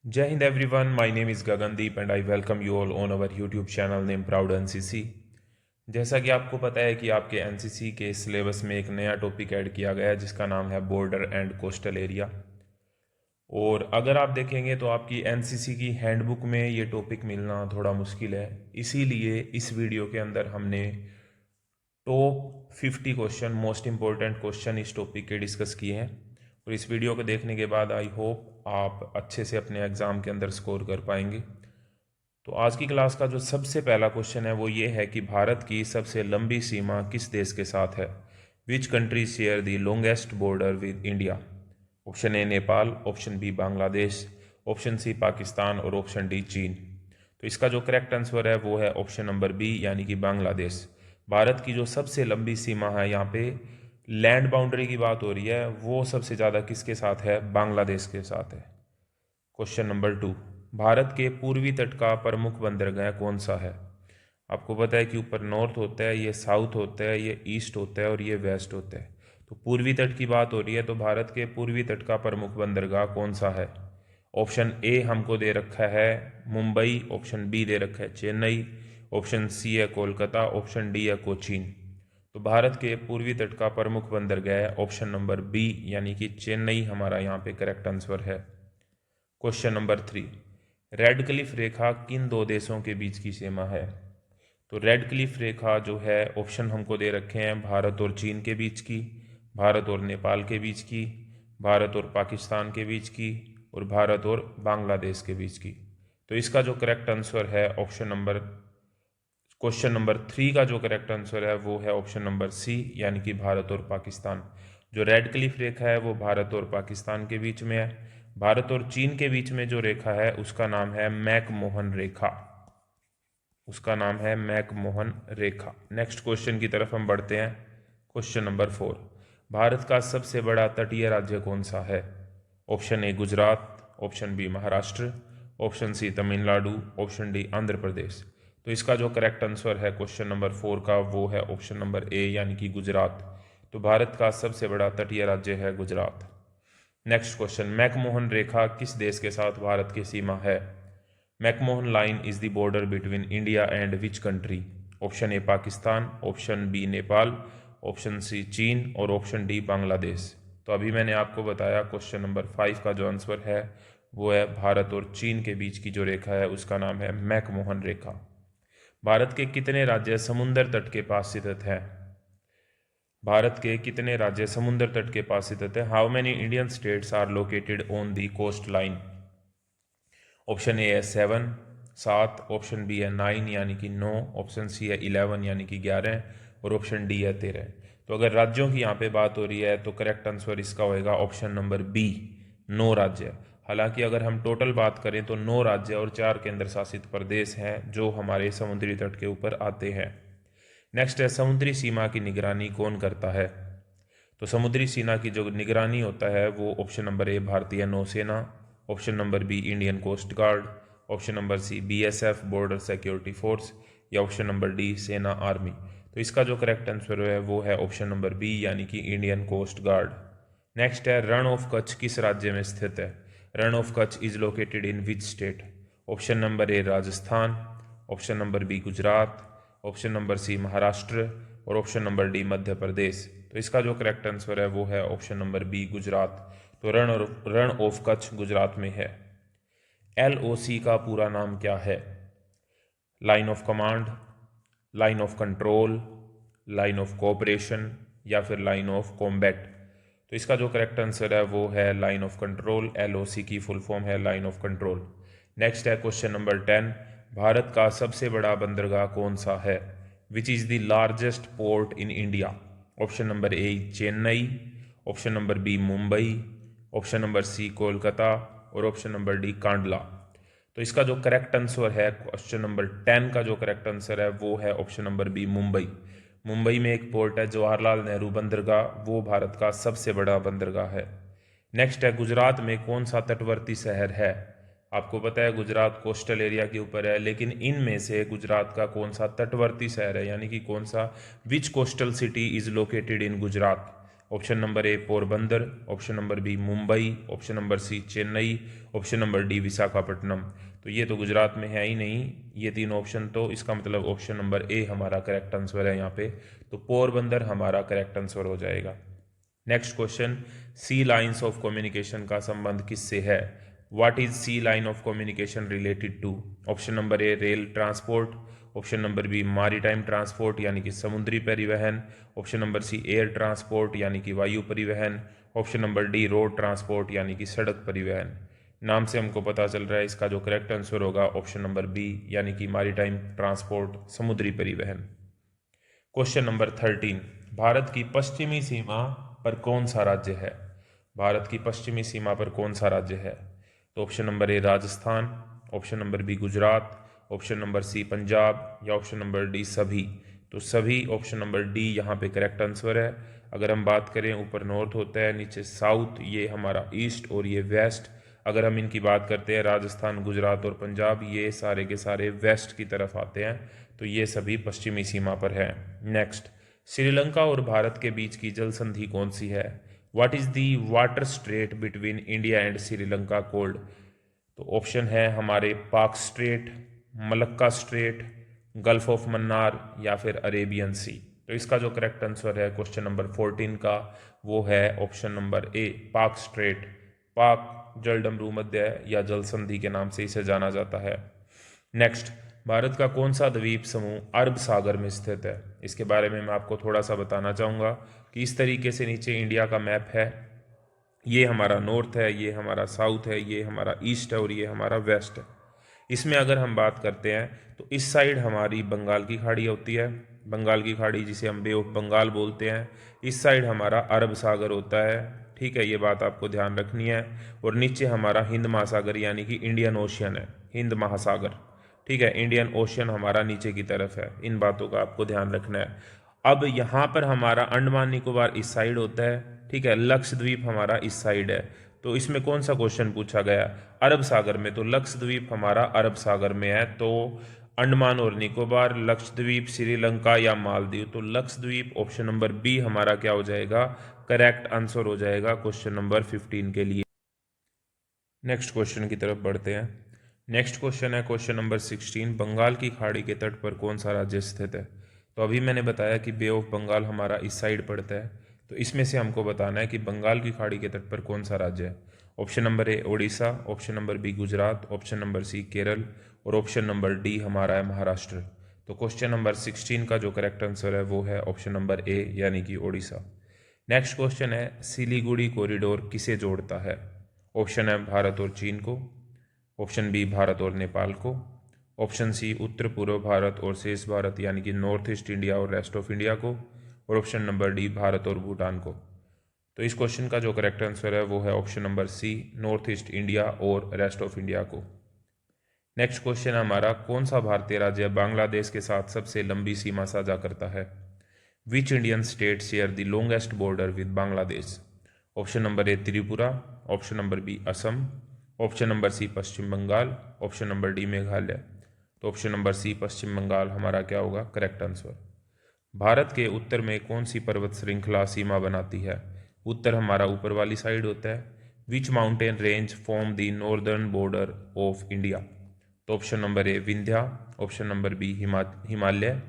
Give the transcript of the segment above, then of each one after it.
Jai Hind everyone, my name is Gagandeep and I welcome you all on our YouTube channel named Proud NCC। जैसा कि आपको पता है कि आपके एनसीसी के सिलेबस में एक नया टॉपिक ऐड किया गया है जिसका नाम है बॉर्डर एंड कोस्टल एरिया। और अगर आप देखेंगे तो आपकी एनसीसी की हैंडबुक में ये टॉपिक मिलना थोड़ा मुश्किल है। इसीलिए इस वीडियो के अंदर हमने top 50 question, most important question इस टॉपिक के डिस्कस किए हैं। और इस वीडियो को देखने के बाद आई होप आप अच्छे से अपने एग्ज़ाम के अंदर स्कोर कर पाएंगे। तो आज की क्लास का जो सबसे पहला क्वेश्चन है वो ये है कि भारत की सबसे लंबी सीमा किस देश के साथ है। Which country share the longest border with India. Option A Nepal, option B Bangladesh, option C Pakistan और ऑप्शन डी चीन। तो इसका जो करेक्ट आंसर है वो है ऑप्शन नंबर बी यानी कि बांग्लादेश। भारत की जो सबसे लंबी सीमा है, यहाँ पे लैंड बाउंड्री की बात हो रही है, वो सबसे ज़्यादा किसके साथ है? बांग्लादेश के साथ है। क्वेश्चन नंबर 2, भारत के पूर्वी तट का प्रमुख बंदरगाह कौन सा है? आपको पता है कि ऊपर नॉर्थ होता है, ये साउथ होता है, ये ईस्ट होता है और ये वेस्ट होता है। तो पूर्वी तट की बात हो रही है, तो भारत के पूर्वी तट का प्रमुख बंदरगाह कौन सा है? ऑप्शन ए हमको दे रखा है मुंबई, ऑप्शन बी दे रखा है चेन्नई, ऑप्शन सी है कोलकाता, ऑप्शन डी है कोचीन। तो भारत के पूर्वी तट का प्रमुख बंदरगाह है ऑप्शन नंबर बी यानी कि चेन्नई हमारा यहाँ पे करेक्ट आंसर है। क्वेश्चन नंबर 3, रेड क्लिफ रेखा किन दो देशों के बीच की सीमा है? तो रेड क्लिफ रेखा जो है, ऑप्शन हमको दे रखे हैं भारत और चीन के बीच की, भारत और नेपाल के बीच की, भारत और पाकिस्तान के बीच की और भारत और बांग्लादेश के बीच की। तो इसका जो करेक्ट आंसर है ऑप्शन नंबर, क्वेश्चन नंबर 3 का जो करेक्ट आंसर है वो है ऑप्शन नंबर सी यानी कि भारत और पाकिस्तान। जो रेड क्लिफ रेखा है वो भारत और पाकिस्तान के बीच में है। भारत और चीन के बीच में जो रेखा है उसका नाम है मैकमोहन रेखा, उसका नाम है मैकमोहन रेखा। नेक्स्ट क्वेश्चन की तरफ हम बढ़ते हैं। क्वेश्चन नंबर 4, भारत का सबसे बड़ा तटीय राज्य कौन सा है? Option A Gujarat, option B Maharashtra, option C Tamil Nadu, option D Andhra Pradesh. तो इसका जो करेक्ट आंसर है क्वेश्चन नंबर 4 का वो है ऑप्शन नंबर ए यानी कि गुजरात। तो भारत का सबसे बड़ा तटीय राज्य है गुजरात। नेक्स्ट क्वेश्चन, मैकमोहन रेखा किस देश के साथ भारत की सीमा है? McMahon line is the border between India and which country? Option A Pakistan, option B Nepal, option C चीन और ऑप्शन डी बांग्लादेश। तो अभी मैंने आपको बताया क्वेश्चन नंबर 5 का जो आंसर है वो है भारत और चीन के बीच की जो रेखा है उसका नाम है मैकमोहन रेखा। भारत के कितने राज्य समुद्र तट के पास स्थित हैं? भारत के कितने राज्य समुद्र तट के पास स्थित है? How many Indian states are located on the coast line? Option A है 7, 7, ऑप्शन बी है 9 यानी कि 9, ऑप्शन सी है 11 यानी कि 11 और ऑप्शन डी है 13। तो अगर राज्यों की यहाँ पे बात हो रही है तो करेक्ट आंसर इसका होएगा ऑप्शन नंबर बी, 9 राज्य। हालांकि अगर हम टोटल बात करें तो 9 राज्य और 4 केंद्र शासित प्रदेश हैं जो हमारे समुद्री तट के ऊपर आते हैं। नेक्स्ट है समुद्री सीमा की निगरानी कौन करता है? तो समुद्री सीमा की जो निगरानी होता है वो ऑप्शन नंबर ए भारतीय नौसेना, option number B Indian coast guard, option number C BSF border security force या ऑप्शन नंबर डी सेना आर्मी। तो इसका जो करेक्ट आंसर है वो है ऑप्शन नंबर बी यानी कि इंडियन कोस्ट गार्ड। नेक्स्ट है रण ऑफ कच्छ किस राज्य में स्थित है? Rann of Kutch is located in which state? Option number A Rajasthan, option number B Gujarat, option number C Maharashtra और option number D Madhya Pradesh. तो इसका जो करेक्ट आंसर है वो है ऑप्शन नंबर बी गुजरात। तो रण ऑफ कच्छ गुजरात में है। LOC का पूरा नाम क्या है? Line of command, line of control, line of cooperation या फिर लाइन ऑफ कॉम्बैट। तो इसका जो करेक्ट आंसर है वो है लाइन ऑफ कंट्रोल। LOC की फुल फॉर्म है लाइन ऑफ कंट्रोल। नेक्स्ट है क्वेश्चन नंबर 10, भारत का सबसे बड़ा बंदरगाह कौन सा है? Which is the largest port in India? Option number A Chennai, option number B Mumbai, option number C Kolkata और ऑप्शन नंबर डी कांडला। तो इसका जो करेक्ट आंसर है क्वेश्चन नंबर 10 का जो करेक्ट आंसर है वो है option number B Mumbai. Mumbai में एक पोर्ट है जवाहरलाल नेहरू बंदरगाह, वो भारत का सबसे बड़ा बंदरगाह है। नेक्स्ट है गुजरात में कौन सा तटवर्ती शहर है? आपको पता है गुजरात कोस्टल एरिया के ऊपर है, लेकिन इनमें से गुजरात का कौन सा तटवर्ती शहर है यानी कि कौन सा, which coastal city is located in Gujarat? Option number A Porbandar, option number B Mumbai, option number C Chennai, option number D Visakhapatnam. तो ये तो गुजरात में है ही नहीं ये तीन ऑप्शन, तो इसका मतलब ऑप्शन नंबर ए हमारा करेक्ट आंसर है यहाँ पे। तो पोरबंदर हमारा करेक्ट आंसर हो जाएगा। Next question, sea lines of communication का संबंध किससे है? What is sea line of communication related to? Option number A rail transport, option number B maritime transport यानी कि समुद्री परिवहन, option number C air transport यानी कि वायु परिवहन, option number D road transport यानी कि सड़क परिवहन। नाम से हमको पता चल रहा है इसका जो करेक्ट आंसर होगा ऑप्शन नंबर बी यानी कि मारीटाइम ट्रांसपोर्ट, समुद्री परिवहन। क्वेश्चन नंबर 13, भारत की पश्चिमी सीमा पर कौन सा राज्य है? भारत की पश्चिमी सीमा पर कौन सा राज्य है? तो option number A Rajasthan, option number B Gujarat, option number C Punjab या ऑप्शन नंबर डी सभी। तो सभी ऑप्शन नंबर डी यहाँ पे करेक्ट आंसर है। अगर हम बात करें ऊपर नॉर्थ होता है, नीचे साउथ, ये हमारा ईस्ट और ये वेस्ट। अगर हम इनकी बात करते हैं राजस्थान, गुजरात और पंजाब, ये सारे के सारे वेस्ट की तरफ आते हैं, तो ये सभी पश्चिमी सीमा पर है। नेक्स्ट, श्रीलंका और भारत के बीच की जल संधि कौन सी है? What is the water straight between India and Sri Lanka cold? तो ऑप्शन है हमारे पाक straight, Malacca strait, gulf of Mannar या फिर अरेबियन सी। तो इसका जो करेक्ट आंसर है क्वेश्चन नंबर 14 का वो है ऑप्शन नंबर ए पाक स्ट्रेट। पाक जलडमरू मध्य या जल संधि के नाम से इसे जाना जाता है। नेक्स्ट, भारत का कौन सा द्वीप समूह अरब सागर में स्थित है? इसके बारे में मैं आपको थोड़ा सा बताना चाहूँगा कि इस तरीके से नीचे इंडिया का मैप है, ये हमारा नॉर्थ है, ये हमारा साउथ है, ये हमारा ईस्ट है और ये हमारा वेस्ट है। इसमें अगर हम बात करते हैं तो इस साइड हमारी बंगाल की खाड़ी होती है, बंगाल की खाड़ी जिसे हम बे ऑफ बंगाल बोलते हैं। इस साइड हमारा अरब सागर होता है, ठीक है, ये बात आपको ध्यान रखनी है। और नीचे हमारा हिंद महासागर यानी कि इंडियन ओशियन है, हिंद महासागर, ठीक है, इंडियन ओशियन हमारा नीचे की तरफ है। इन बातों का आपको ध्यान रखना है। अब यहाँ पर हमारा अंडमान निकोबार इस साइड होता है, ठीक है, लक्षद्वीप हमारा इस साइड है। तो इसमें कौन सा क्वेश्चन पूछा गया? अरब सागर में, तो लक्षद्वीप हमारा अरब सागर में है। तो अंडमान और निकोबार, लक्षद्वीप, श्रीलंका या मालदीव। तो लक्षद्वीप ऑप्शन नंबर बी हमारा क्या हो जाएगा? करेक्ट आंसर हो जाएगा क्वेश्चन नंबर 15 के लिए। नेक्स्ट क्वेश्चन की तरफ बढ़ते हैं। नेक्स्ट क्वेश्चन है क्वेश्चन नंबर 16, बंगाल की खाड़ी के तट पर कौन सा राज्य स्थित है? तो अभी मैंने बताया कि बे ऑफ बंगाल हमारा इस साइड पड़ता है, तो इसमें से हमको बताना है कि बंगाल की खाड़ी के तट पर कौन सा राज्य है। Option number A Odisha, option number B Gujarat, option number C Kerala और ऑप्शन नंबर डी हमारा है महाराष्ट्र। तो क्वेश्चन नंबर 16 का जो करेक्ट आंसर है वो है ऑप्शन नंबर ए यानी कि ओडिशा। नेक्स्ट क्वेश्चन है, सिलीगुड़ी कॉरिडोर किसे जोड़ता है? ऑप्शन है भारत और चीन को, ऑप्शन बी भारत और नेपाल को, ऑप्शन सी उत्तर पूर्व भारत और शेष भारत यानी कि नॉर्थ ईस्ट इंडिया और रेस्ट ऑफ इंडिया को, और ऑप्शन नंबर डी भारत और भूटान को। तो इस क्वेश्चन का जो करेक्ट आंसर है वो है option number C north east India और रेस्ट ऑफ इंडिया को। नेक्स्ट क्वेश्चन है हमारा, कौन सा भारतीय राज्य बांग्लादेश के साथ सबसे लंबी सीमा साझा करता है? Which Indian state share the longest border with Bangladesh? Option number A Tripura, option number B Assam, option number C Paschim Bengal, option number D Meghalaya. तो option number C Paschim Bengal हमारा क्या होगा? Correct answer. भारत के उत्तर में कौन सी पर्वत श्रृंखला सीमा बनाती है? उत्तर हमारा ऊपर वाली साइड होता है। Which mountain range form the northern border of India? तो option number A Vindhya, option number B Himalaya,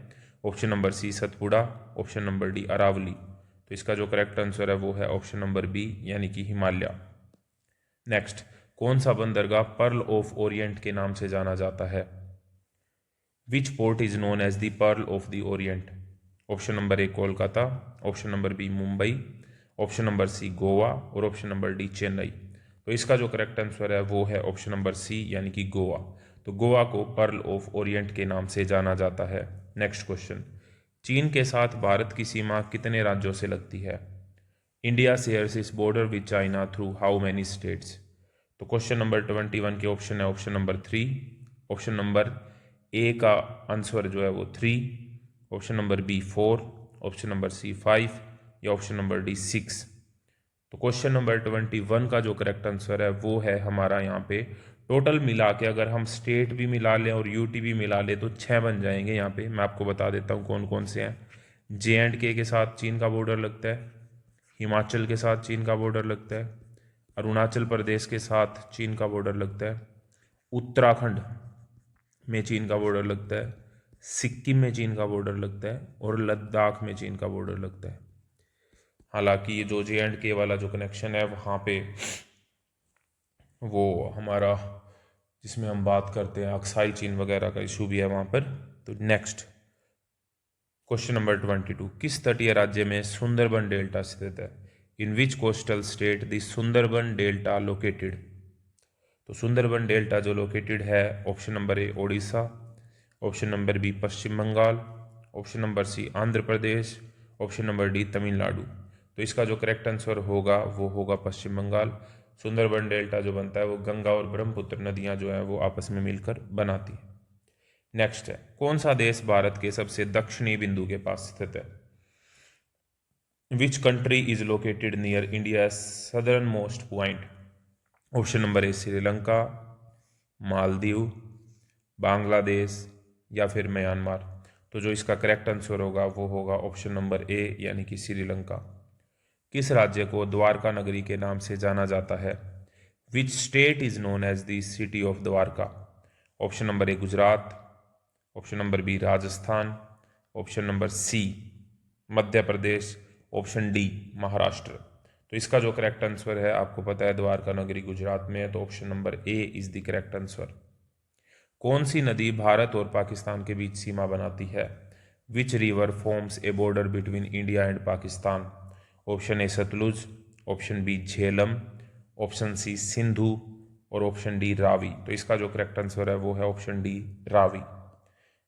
option number C Satpura, option number D Aravali. तो इसका जो करेक्ट आंसर है वो है ऑप्शन नंबर बी यानी कि हिमालय। नेक्स्ट, कौन सा बंदरगाह पर्ल ऑफ ओरिएंट के नाम से जाना जाता है? Which port is known as the pearl of the orient? Option number A Kolkata, option number B Mumbai, option number C Goa और ऑप्शन नंबर डी चेन्नई। तो इसका जो करेक्ट आंसर है वो है ऑप्शन नंबर सी यानी कि गोवा। तो गोवा को पर्ल ऑफ ओरिएंट के नाम से जाना जाता है। नेक्स्ट क्वेश्चन, चीन के साथ भारत की सीमा कितने राज्यों से लगती है? India shares its border with China through how many states? तो क्वेश्चन नंबर 21 के ऑप्शन है option number 3, option number A का आंसर जो है वो 3, option number B 4, option number C 5 या ऑप्शन नंबर डी 6। तो क्वेश्चन नंबर 21 का जो करेक्ट आंसर है वो है हमारा यहाँ पे टोटल मिला के, अगर हम स्टेट भी मिला लें और यूटी भी मिला लें तो 6 बन जाएंगे। यहाँ पे मैं आपको बता देता हूँ कौन कौन से हैं। जे एंड के साथ चीन का बॉर्डर लगता है, हिमाचल के साथ चीन का बॉर्डर लगता है, अरुणाचल प्रदेश के साथ चीन का बॉर्डर लगता है, उत्तराखंड में चीन का बॉर्डर लगता है, सिक्किम में चीन का बॉर्डर लगता है और लद्दाख में चीन का बॉर्डर लगता है। हालांकि ये जो JNK वाला जो कनेक्शन है वहाँ पे वो हमारा जिसमें हम बात करते हैं अक्साई चीन वगैरह का इशू भी है वहाँ पर। तो नेक्स्ट क्वेश्चन नंबर 22, किस तटीय राज्य में सुंदरबन डेल्टा स्थित है? In which coastal state the Sundarban delta located? तो सुंदरबन डेल्टा जो लोकेटेड है, option number A Odisha, option number B Paschim Bengal, option number C Andhra Pradesh, option number D Tamil Nadu. तो इसका जो करेक्ट आंसर होगा वो होगा पश्चिम बंगाल। सुंदरबन डेल्टा जो बनता है वो गंगा और ब्रह्मपुत्र नदियां जो हैं वो आपस में मिलकर बनाती हैं। नेक्स्ट है, कौन सा देश भारत के सबसे दक्षिणी बिंदु के पास स्थित है? Which country is located near India southern most point? Option number ए श्रीलंका, मालदीव, बांग्लादेश या फिर म्यांमार। तो जो इसका करेक्ट आंसर होगा वो होगा ऑप्शन नंबर ए यानी कि श्रीलंका। किस राज्य को द्वारका नगरी के नाम से जाना जाता है? Which state is known as the city of Dwarka? Option number A Gujarat, option number B Rajasthan, option number C Madhya Pradesh, option D Maharashtra. तो इसका जो करेक्ट आंसर है आपको पता है द्वारका नगरी गुजरात में है, तो option number A is the correct answer. कौन सी नदी भारत और पाकिस्तान के बीच सीमा बनाती है? Which river forms a border between India and Pakistan? Option A Sutlej, option B Jhelum, option C Sindhu और ऑप्शन डी रावी। तो इसका जो करेक्ट आंसर है वो है option D Ravi.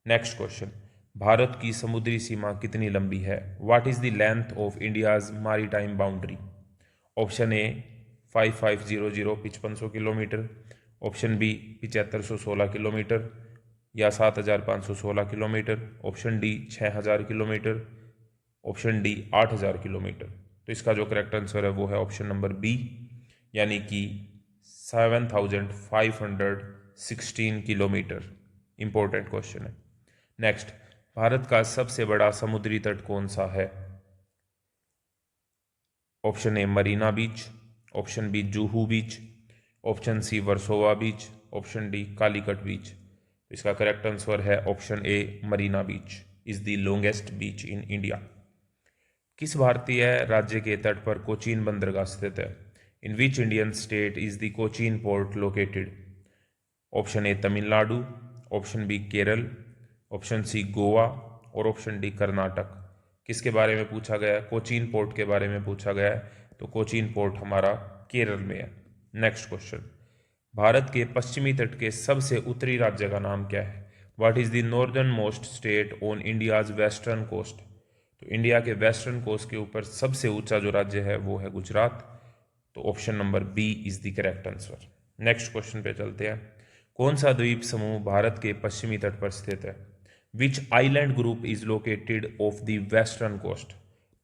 Next question, Bharat की समुद्री सीमा कितनी लंबी है? What is the length of India's maritime boundary? Option A 5500 5500 kilometre, option B 7516 kilometre या 7516 kilometre, option D 6000 kilometre, option D 8000 kilometre. तो इसका जो करेक्ट आंसर है वो है ऑप्शन नंबर बी यानी कि 7516 किलोमीटर। इंपॉर्टेंट क्वेश्चन है। नेक्स्ट, भारत का सबसे बड़ा समुद्री तट कौन सा है? Option A Marina beach, option B Juhu beach, option C Versova beach, option D Calicut beach. इसका करेक्ट आंसर है option A Marina beach is the longest beach in India. किस भारतीय राज्य के तट पर कोचीन बंदरगाह स्थित है? In which Indian state is the Cochin port located? Option A Tamil Nadu, option B Kerala, option C Goa और ऑप्शन डी कर्नाटक। किसके बारे में पूछा गया है? कोचीन पोर्ट के बारे में पूछा गया है, तो कोचीन पोर्ट हमारा केरल में है। नेक्स्ट क्वेश्चन, भारत के पश्चिमी तट के सबसे उत्तरी राज्य का नाम क्या है? What is the northern most state on India's western coast? तो इंडिया के वेस्टर्न कोस्ट के ऊपर सबसे ऊंचा जो राज्य है वो है गुजरात। तो option number B is the correct answer. Next question पे चलते हैं। कौन सा द्वीप समूह भारत के पश्चिमी तट पर स्थित है? Which island group is located off the western coast?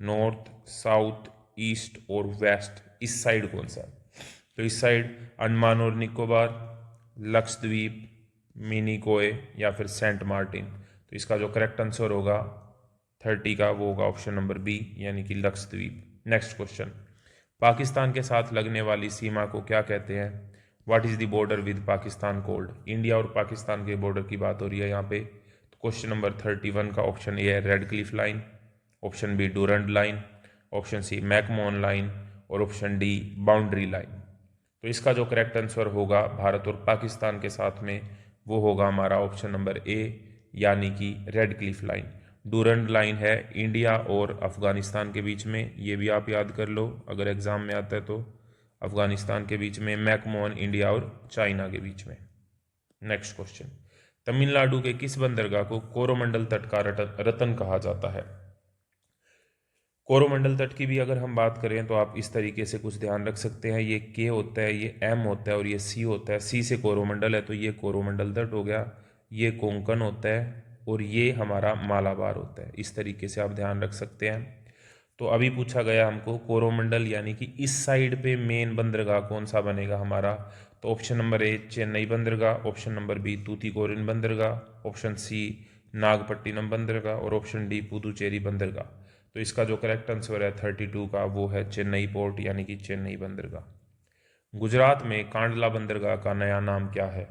North, south, east और वेस्ट, इस साइड कौन सा है? तो इस साइड अंडमान और निकोबार, लक्षद्वीप, मिनिकोय या फिर सेंट मार्टिन। तो इसका जो करेक्ट आंसर होगा 30 का वो होगा ऑप्शन नंबर बी यानी कि लक्षद्वीप। नेक्स्ट क्वेश्चन, पाकिस्तान के साथ लगने वाली सीमा को क्या कहते हैं? What is the border with Pakistan cold? India और पाकिस्तान के बॉर्डर की बात हो रही है यहाँ पे। तो क्वेश्चन नंबर 31 का ऑप्शन ए है Radcliffe line, option B Durand line, option C McMahon line और ऑप्शन डी बाउंड्री लाइन। तो इसका जो करेक्ट आंसर होगा भारत और पाकिस्तान के साथ में वो होगा हमारा ऑप्शन नंबर ए यानी कि red Cliff line. Durand line है इंडिया और अफगानिस्तान के बीच में, ये भी आप याद कर लो अगर एग्जाम में आता है तो। अफगानिस्तान के बीच में, मैकमोहन इंडिया और चाइना के बीच में। नेक्स्ट क्वेश्चन, तमिलनाडु के किस बंदरगाह को कोरोमंडल तट का रतन कहा जाता है? कोरोमंडल तट की भी अगर हम बात करें तो आप इस तरीके से कुछ ध्यान रख सकते हैं। ये के होता है, ये एम होता है और ये सी होता है। सी से कोरोमंडल है तो ये कोरोमंडल तट हो गया, ये कोंकण होता है और ये हमारा मालाबार होता है। इस तरीके से आप ध्यान रख सकते हैं। तो अभी पूछा गया हमको कोरोमंडल यानी कि इस साइड पे मेन बंदरगाह कौन सा बनेगा हमारा? तो ऑप्शन नंबर ए चेन्नई बंदरगाह, ऑप्शन नंबर बी तूतीकोरिन बंदरगाह, ऑप्शन सी नागपट्टिनम बंदरगाह और ऑप्शन डी पुदुचेरी बंदरगाह। तो इसका जो करेक्ट आंसर है 32 का वो है चेन्नई पोर्ट यानी कि चेन्नई बंदरगाह। गुजरात में कांडला बंदरगाह का नया नाम क्या है?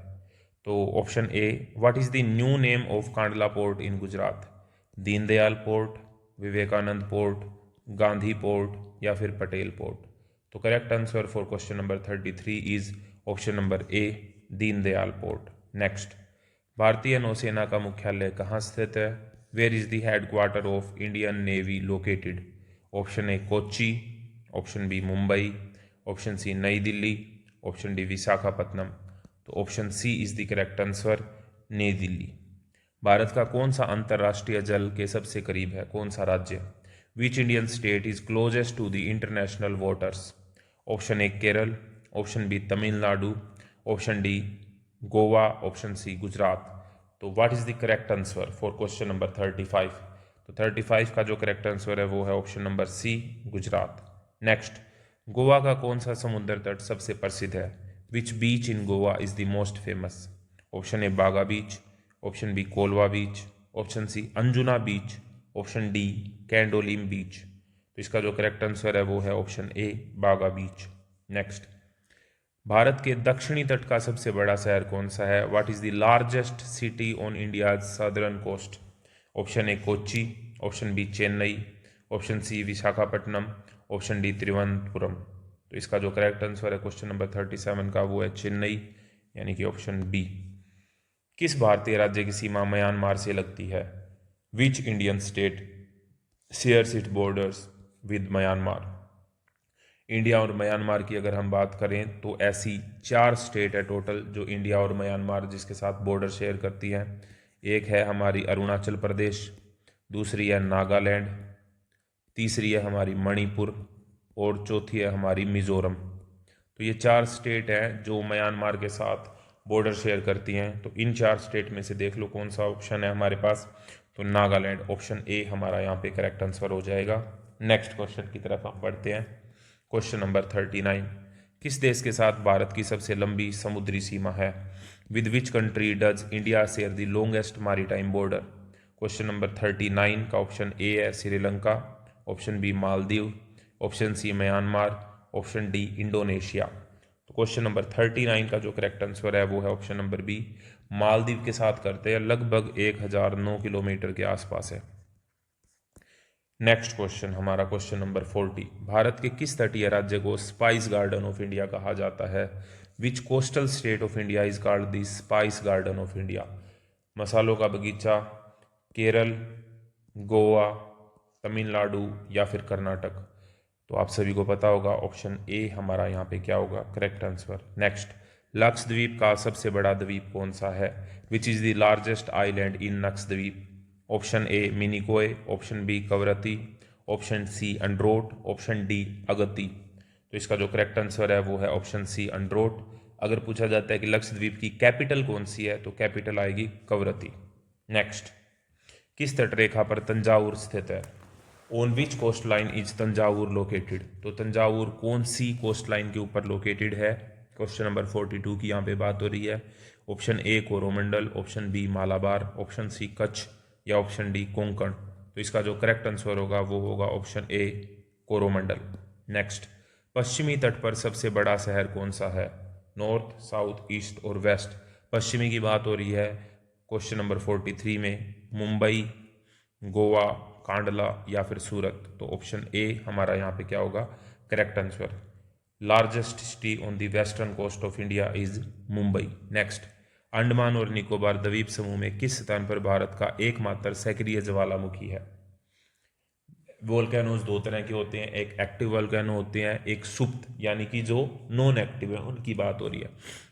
तो option A, what is the new name of Kandla port in Gujarat? Deendayal port, Vivekananda port, Gandhi port या फिर पटेल पोर्ट? तो correct answer for question number 33 is option number A, Deendayal port. Next, भारतीय नौसेना का मुख्यालय कहाँ स्थित है? Where is the headquarter of Indian navy located? Option A Kochi, option B Mumbai, option C Nai Delhi, option D Visakhapatnam. तो option C is the correct answer, Nai Delhi. Bharat का कौन सा अंतर्राष्ट्रीय जल के सबसे करीब है? कौन सा राज्य? Which Indian state is closest to the international waters? Option A Kerala, option B Tamil Nadu, option D Goa, option C Gujarat. तो what is the correct answer for question number 35? तो 35 का जो करेक्ट आंसर है वो है option number C, Gujarat. Next, Goa का कौन सा समुद्र तट सबसे प्रसिद्ध है? Which beach in Goa is the most famous? Option A Baga beach, option B Colva beach, option C Anjuna beach, option D Candolim beach. तो इसका जो करेक्ट आंसर है वो है option A, Baga beach. Next, Bharat के दक्षिणी तट का सबसे बड़ा शहर कौन सा है? What is the largest city on India's southern coast? Option A Kochi, option B Chennai, option C Visakhapatnam, option D Thiruvananthapuram. तो इसका जो करेक्ट आंसर है क्वेश्चन नंबर 37 का वो है चेन्नई यानी कि ऑप्शन बी। किस भारतीय राज्य की सीमा म्यांमार से लगती है? Which Indian state shares it borders with Myanmar? India और म्यांमार की अगर हम बात करें तो ऐसी 4 स्टेट है टोटल जो इंडिया और म्यांमार जिसके साथ बॉर्डर शेयर करती हैं। एक है हमारी अरुणाचल प्रदेश, दूसरी है नागालैंड, तीसरी है हमारी मणिपुर और चौथी है हमारी मिजोरम। तो ये 4 स्टेट हैं जो म्यांमार के साथ बॉर्डर शेयर करती हैं। तो इन 4 स्टेट में से देख लो कौन सा ऑप्शन है हमारे पास। तो नागालैंड, ऑप्शन ए हमारा यहाँ पे करेक्ट आंसर हो जाएगा। नेक्स्ट क्वेश्चन की तरफ हम बढ़ते हैं। क्वेश्चन नंबर 39, किस देश के साथ भारत की सबसे लंबी समुद्री सीमा है? With which country does India share the longest maritime border? Question number 39 का ऑप्शन ए है Sri Lanka, option B Maldives, option C Myanmar, option D Indonesia. तो क्वेश्चन नंबर 39 का जो करेक्ट आंसर है वो है ऑप्शन नंबर बी, मालदीव के साथ करते हैं, लगभग 1009 किलोमीटर के आसपास है। नेक्स्ट क्वेश्चन हमारा क्वेश्चन नंबर 40, भारत के किस तटीय राज्य को स्पाइस गार्डन ऑफ इंडिया कहा जाता है? Which coastal state of India is called the spice garden of India? मसालों का बगीचा, केरल, गोवा, तमिलनाडु या फिर कर्नाटक? तो आप सभी को पता होगा ऑप्शन ए हमारा यहाँ पे क्या होगा करेक्ट आंसर। नेक्स्ट, लक्षद्वीप का सबसे बड़ा द्वीप कौन सा है? Which is the largest island in Lakshadweep? Option A Minicoy, option B Kavaratti, option C Androth, option D Agatti. तो इसका जो करेक्ट आंसर है वो है ऑप्शन सी अंड्रोट। अगर पूछा जाता है कि लक्षद्वीप की कैपिटल कौन सी है तो कैपिटल आएगी कवरत्ती। नेक्स्ट, किस तटरेखा पर तंजावुर स्थित है? On which coast line is Thanjavur located? तो तंजावुर कौन सी कोस्ट लाइन के ऊपर लोकेटेड है? क्वेश्चन नंबर 42 की यहाँ पे बात हो रही है। Option A Coromandel, option B Malabar, option C Kutch या ऑप्शन डी कोंकण। तो इसका जो करेक्ट आंसर होगा वो होगा ऑप्शन ए कोरोमंडल। नेक्स्ट, पश्चिमी तट पर सबसे बड़ा शहर कौन सा है? नॉर्थ, साउथ, ईस्ट और वेस्ट? पश्चिमी की बात हो रही है क्वेश्चन नंबर 43 में, मुंबई, गोवा, कांडला या फिर सूरत? तो ऑप्शन ए हमारा यहाँ पे क्या होगा correct answer. Largest city on the western coast of India is Mumbai. Next, Andaman और निकोबार द्वीप समूह में किस स्थान पर भारत का एकमात्र सक्रिय ज्वालामुखी है? वोल्केनोज 2 तरह के होते हैं, एक एक्टिव वोल्केनो होते हैं, एक सुप्त यानी कि जो नॉन एक्टिव है उनकी बात हो रही है।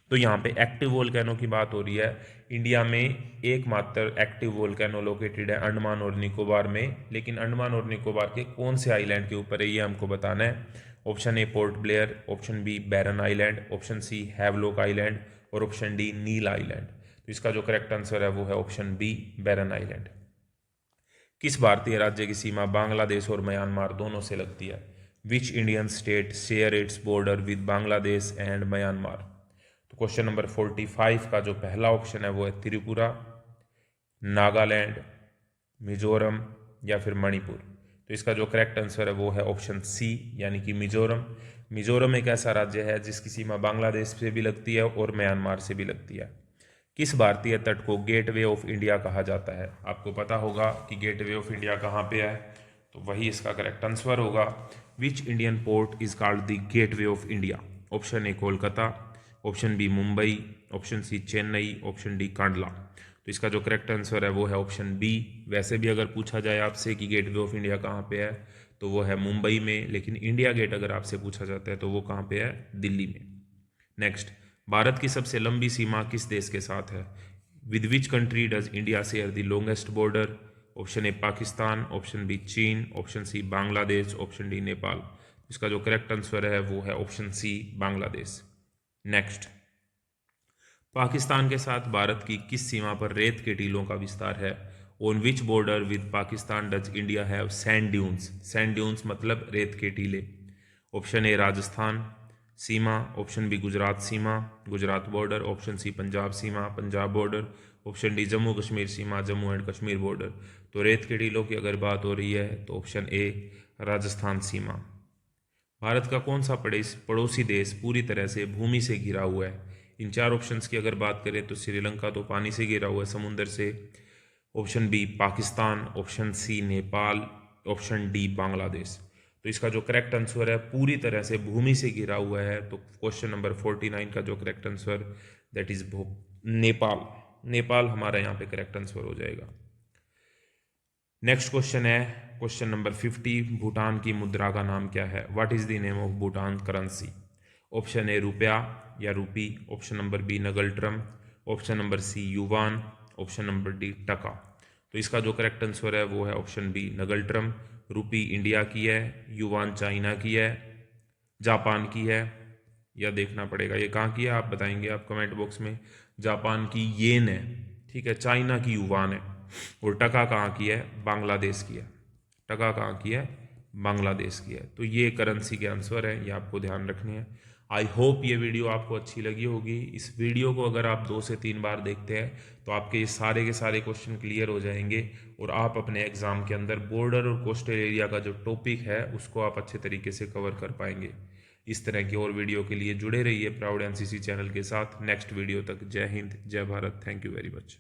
तो यहाँ पे एक्टिव वोल्केनो की बात हो रही है। इंडिया में एकमात्र एक्टिव वोल्केनो लोकेटेड है अंडमान और निकोबार में, लेकिन अंडमान और निकोबार के कौन से आइलैंड के ऊपर है ये हमको बताना है। Option A port Blair, option B Barren island, option C Havelock island और ऑप्शन डी नील आइलैंड। तो इसका जो करेक्ट आंसर है वो है ऑप्शन बी बैरन आइलैंड। किस भारतीय राज्य की सीमा बांग्लादेश और म्यांमार दोनों से लगती है? Which Indian state share its border with Bangladesh and Myanmar? तो क्वेश्चन नंबर 45 का जो पहला ऑप्शन है वो है त्रिपुरा, नागालैंड, मिजोरम या फिर मणिपुर? तो इसका जो करेक्ट आंसर है वो है ऑप्शन सी यानी कि मिजोरम। मिजोरम एक ऐसा राज्य है जिसकी सीमा बांग्लादेश से भी लगती है और म्यांमार से भी लगती है। किस भारतीय तट को गेटवे ऑफ इंडिया कहा जाता है? आपको पता होगा कि गेटवे ऑफ इंडिया कहाँ पे है, तो वही इसका करेक्ट आंसर होगा। Which Indian port is called the gateway of India? Option A Kolkata, option B Mumbai, option C Chennai, option D Kandla. तो इसका जो करेक्ट आंसर है वो है ऑप्शन बी। वैसे भी अगर पूछा जाए आपसे कि गेटवे ऑफ इंडिया कहाँ पे है तो वो है मुंबई में, लेकिन इंडिया गेट अगर आपसे पूछा जाता है तो वो कहाँ पे है? दिल्ली में। नेक्स्ट, भारत की सबसे लंबी सीमा किस देश के साथ है? With which country does India share the longest border? Option A Pakistan, option B चीन, option C Bangladesh, option D Nepal. इसका जो करेक्ट आंसर है वो है option C Bangladesh. Next, Pakistan के साथ भारत की किस सीमा पर रेत के टीलों का विस्तार है? On which border with Pakistan does India have sand dunes? Sand dunes मतलब रेत के टीले। ऑप्शन ए राजस्थान सीमा, ऑप्शन बी गुजरात सीमा, Gujarat border, option C Punjab सीमा, Punjab border, option D Jammu Kashmir सीमा, जम्मू एंड कश्मीर बॉर्डर। तो रेत के टीलों की अगर बात हो रही है तो ऑप्शन ए राजस्थान सीमा। भारत का कौन सा पड़ोसी देश पूरी तरह से भूमि से घिरा हुआ है? इन चार ऑप्शंस की अगर बात करें तो श्रीलंका तो पानी से घिरा हुआ है, समुद्र से। Option B Pakistan, option C Nepal, option D Bangladesh. तो इसका जो करेक्ट आंसर है पूरी तरह से भूमि से घिरा हुआ है, तो क्वेश्चन नंबर 49 का जो correct answer that is Nepal. Nepal हमारा यहाँ पे करेक्ट आंसर हो जाएगा। नेक्स्ट क्वेश्चन है क्वेश्चन नंबर 50। भूटान की मुद्रा का नाम क्या है? What is the name of Bhutan currency? Option A रुपया या rupee, option number B ngultrum, option number C yuan, option number D टका। तो इसका जो करेक्ट आंसर है वो है ऑप्शन बी नगलट्रम। रूपी इंडिया की है, युवान चाइना की है, जापान की है, या देखना पड़ेगा ये कहाँ की है, आप बताएंगे आप कमेंट बॉक्स में। जापान की येन है, ठीक है, चाइना की युवान है, और टका कहाँ की है? बांग्लादेश की है। टका कहाँ की है? बांग्लादेश की है। तो ये करेंसी के आंसर है, ये आपको ध्यान रखने हैं। आई होप ये वीडियो आपको अच्छी लगी होगी। इस वीडियो को अगर आप 2 से 3 बार देखते हैं तो आपके ये सारे के सारे क्वेश्चन क्लियर हो जाएंगे और आप अपने एग्जाम के अंदर बॉर्डर और कोस्टल एरिया का जो टॉपिक है उसको आप अच्छे तरीके से कवर कर पाएंगे। इस तरह की और वीडियो के लिए जुड़े रहिए प्राउड एनसीसी चैनल के साथ। नेक्स्ट वीडियो तक जय हिंद, जय Bharat. Thank you very much.